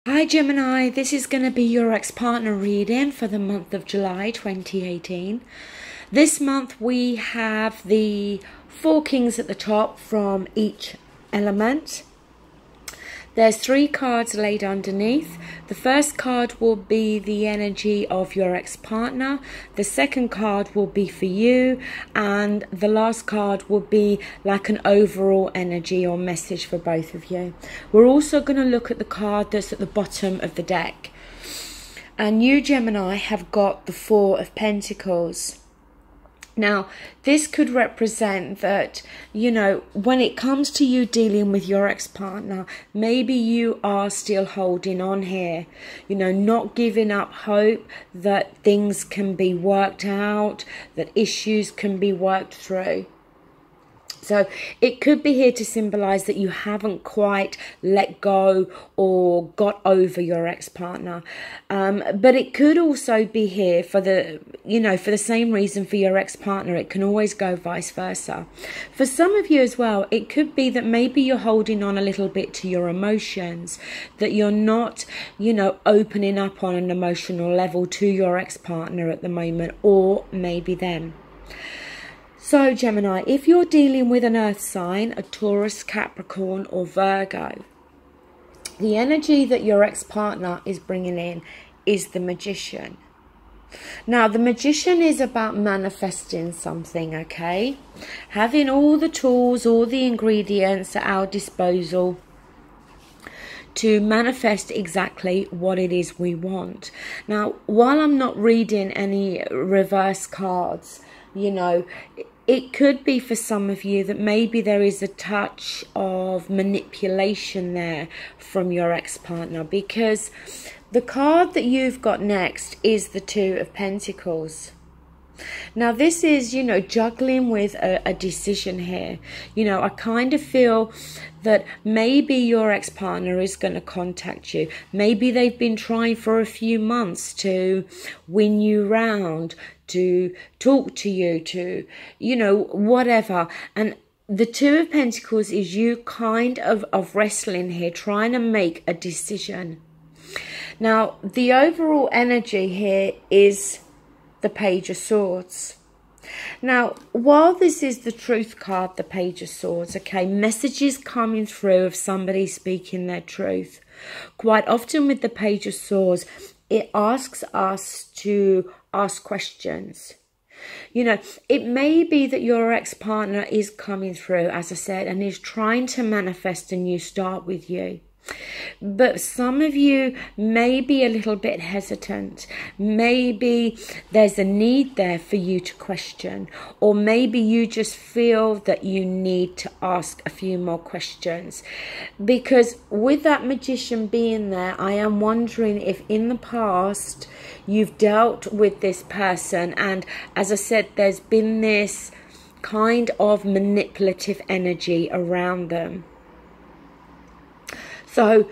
Hi Gemini, this is going to be your ex-partner reading for the month of July 2018. This month we have the 4 kings at the top from each element. There's 3 cards laid underneath. The first card will be the energy of your ex-partner. The second card will be for you. And the last card will be like an overall energy or message for both of you. We're also going to look at the card that's at the bottom of the deck. And you, Gemini, have got the 4 of Pentacles. Now, this could represent that, when it comes to you dealing with your ex-partner, maybe you are still holding on here, not giving up hope that things can be worked out, that issues can be worked through. So it could be here to symbolize that you haven't quite let go or got over your ex-partner. But it could also be here for the same reason for your ex-partner. It can always go vice versa. For some of you as well, it could be that maybe you're holding on a little bit to your emotions, that you're not, opening up on an emotional level to your ex-partner at the moment, or maybe them. So Gemini, if you're dealing with an earth sign, a Taurus, Capricorn or Virgo, the energy that your ex-partner is bringing in is the Magician. Now, the Magician is about manifesting something, okay? Having all the tools, all the ingredients at our disposal to manifest exactly what it is we want. Now, while I'm not reading any reverse cards, it could be for some of you that maybe there is a touch of manipulation there from your ex-partner, because the card that you've got next is the 2 of Pentacles. Now this is, juggling with a decision here. I kind of feel that maybe your ex-partner is going to contact you. Maybe they've been trying for a few months to win you round, to talk to you, to, whatever. And the 2 of Pentacles is you kind of wrestling here, trying to make a decision. Now, the overall energy here is the Page of Swords. Now, while this is the Truth card, the Page of Swords, okay, messages coming through of somebody speaking their truth. Quite often with the Page of Swords, it asks us to ask questions. It may be that your ex-partner is coming through, as I said, and is trying to manifest a new start with you. But some of you may be a little bit hesitant. Maybe there's a need there for you to question, or maybe you just feel that you need to ask a few more questions. Because with that Magician being there, I am wondering if in the past you've dealt with this person, and as I said, there's been this kind of manipulative energy around them. So,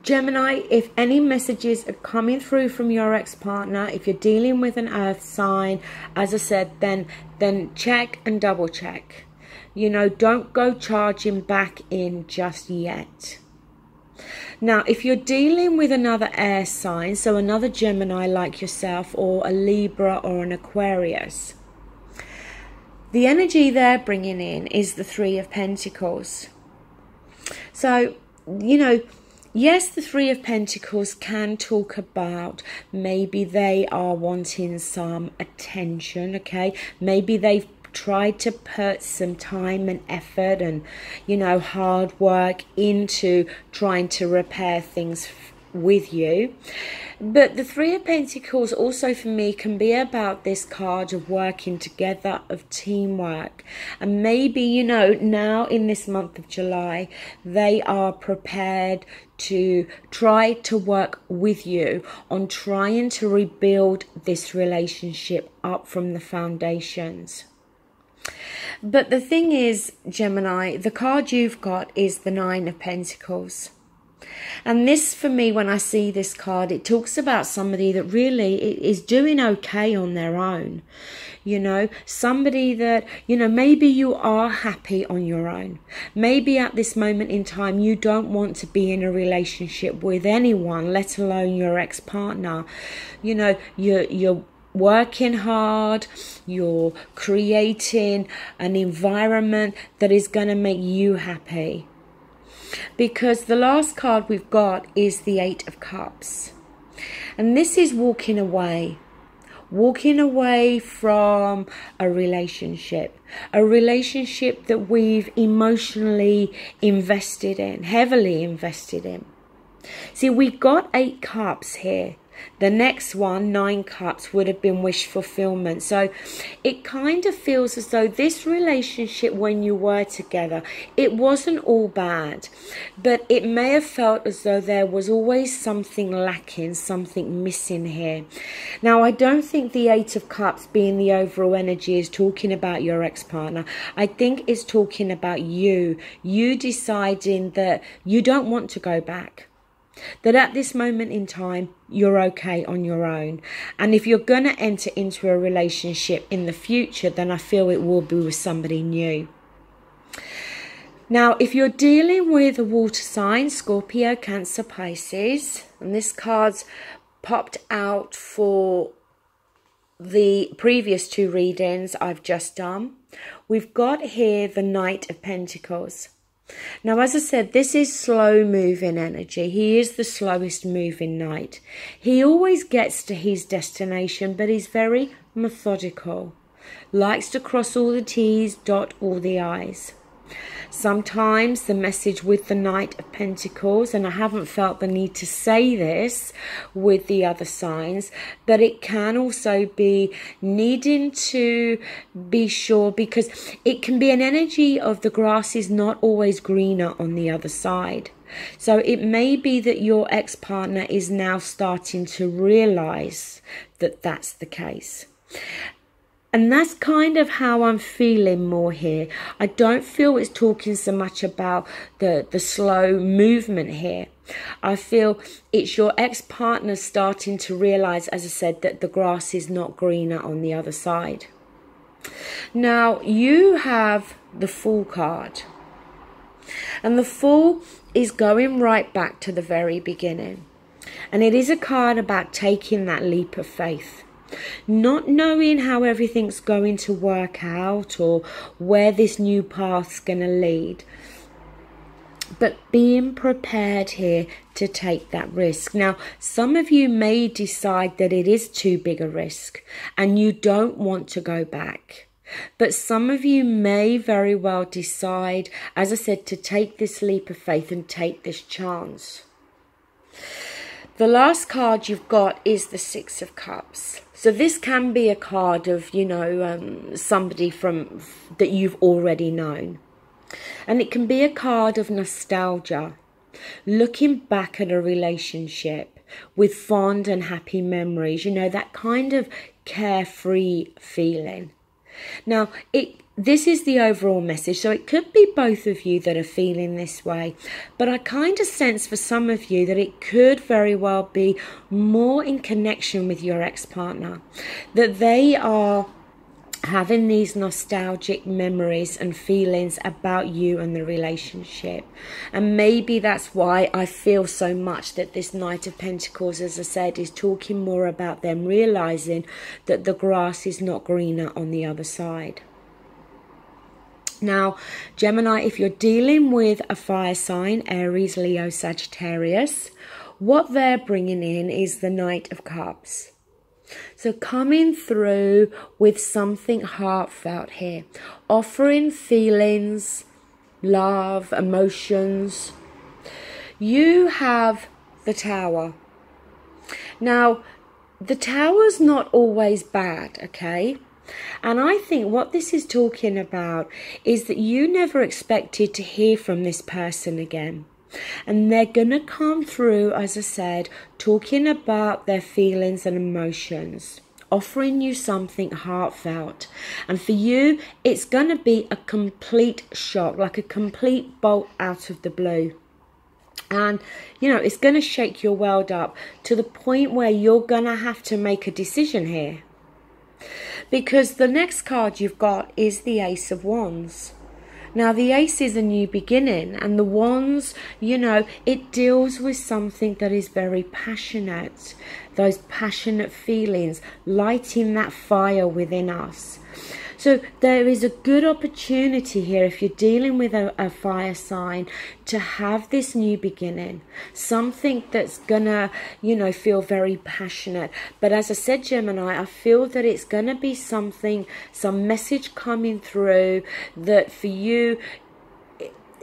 Gemini, if any messages are coming through from your ex-partner, if you're dealing with an earth sign, as I said, then check and double check. Don't go charging back in just yet. Now, if you're dealing with another air sign, so another Gemini like yourself, or a Libra or an Aquarius, the energy they're bringing in is the 3 of Pentacles. So, yes, the 3 of Pentacles can talk about maybe they are wanting some attention, okay? Maybe they've tried to put some time and effort and, hard work into trying to repair things with you. But the 3 of Pentacles also for me can be about this card of working together, of teamwork. And maybe, now in this month of July, they are prepared to try to work with you on trying to rebuild this relationship up from the foundations. But the thing is, Gemini, the card you've got is the 9 of Pentacles. And this, for me, when I see this card, it talks about somebody that really is doing okay on their own. You know, somebody that, you know, maybe you are happy on your own. Maybe at this moment in time, you don't want to be in a relationship with anyone, let alone your ex-partner. You know, you're working hard, you're creating an environment that is going to make you happy. Because the last card we've got is the Eight of Cups. And this is walking away. Walking away from a relationship that we've emotionally invested in, heavily invested in. See, we've got 8 cups here. The next one, 9 cups, would have been wish fulfillment. So it kind of feels as though this relationship, when you were together, it wasn't all bad, but it may have felt as though there was always something lacking, something missing here. Now, I don't think the 8 of Cups being the overall energy is talking about your ex-partner. I think it's talking about you deciding that you don't want to go back. That at this moment in time, you're okay on your own. And if you're going to enter into a relationship in the future, then I feel it will be with somebody new. Now, if you're dealing with a water sign, Scorpio, Cancer, Pisces, and this card's popped out for the previous 2 readings I've just done, we've got here the Knight of Pentacles. Now, as I said, this is slow moving energy. He is the slowest moving knight. He always gets to his destination, but he's very methodical. Likes to cross all the T's, dot all the I's. Sometimes the message with the Knight of Pentacles, and I haven't felt the need to say this with the other signs, but it can also be needing to be sure, because it can be an energy of the grass is not always greener on the other side. So it may be that your ex-partner is now starting to realize that that's the case. And that's kind of how I'm feeling more here. I don't feel it's talking so much about the slow movement here. I feel it's your ex-partner starting to realize, as I said, that the grass is not greener on the other side. Now, you have the Fool card. And the Fool is going right back to the very beginning. And it is a card about taking that leap of faith. Not knowing how everything's going to work out or where this new path's going to lead, but being prepared here to take that risk. Now, some of you may decide that it is too big a risk and you don't want to go back. But some of you may very well decide, as I said, to take this leap of faith and take this chance. The last card you've got is the Six of Cups. So this can be a card of, you know, somebody from that you've already known. And it can be a card of nostalgia, looking back at a relationship with fond and happy memories, you know, that kind of carefree feeling. Now, this is the overall message, so it could be both of you that are feeling this way, but I kind of sense for some of you that it could very well be more in connection with your ex-partner, that they are having these nostalgic memories and feelings about you and the relationship. And maybe that's why I feel so much that this Knight of Pentacles, as I said, is talking more about them realizing that the grass is not greener on the other side. Now, Gemini, if you're dealing with a fire sign, Aries, Leo, Sagittarius, what they're bringing in is the Knight of Cups. So coming through with something heartfelt here, offering feelings, love, emotions. You have the Tower. Now, the Tower's not always bad, okay? And I think what this is talking about is that you never expected to hear from this person again. And they're going to come through, as I said, talking about their feelings and emotions, offering you something heartfelt. And for you, it's going to be a complete shock, like a complete bolt out of the blue. And, you know, it's going to shake your world up to the point where you're going to have to make a decision here. Because the next card you've got is the Ace of Wands. Now, the Ace is a new beginning, and the Wands, you know, it deals with something that is very passionate. Those passionate feelings, lighting that fire within us. So there is a good opportunity here, if you're dealing with a fire sign, to have this new beginning. Something that's gonna, you know, feel very passionate. But as I said, Gemini, I feel that it's gonna be something, some message coming through that for you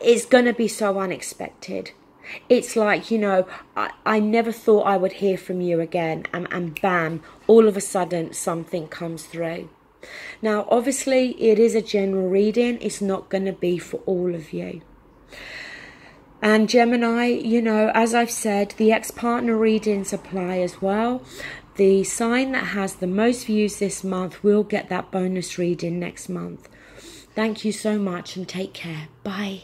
is gonna be so unexpected. It's like, you know, I never thought I would hear from you again, and bam, all of a sudden something comes through. Now, obviously, it is a general reading. It's not going to be for all of you. And Gemini, you know, as I've said, the ex-partner readings apply as well. The sign that has the most views this month will get that bonus reading next month. Thank you so much and take care. Bye.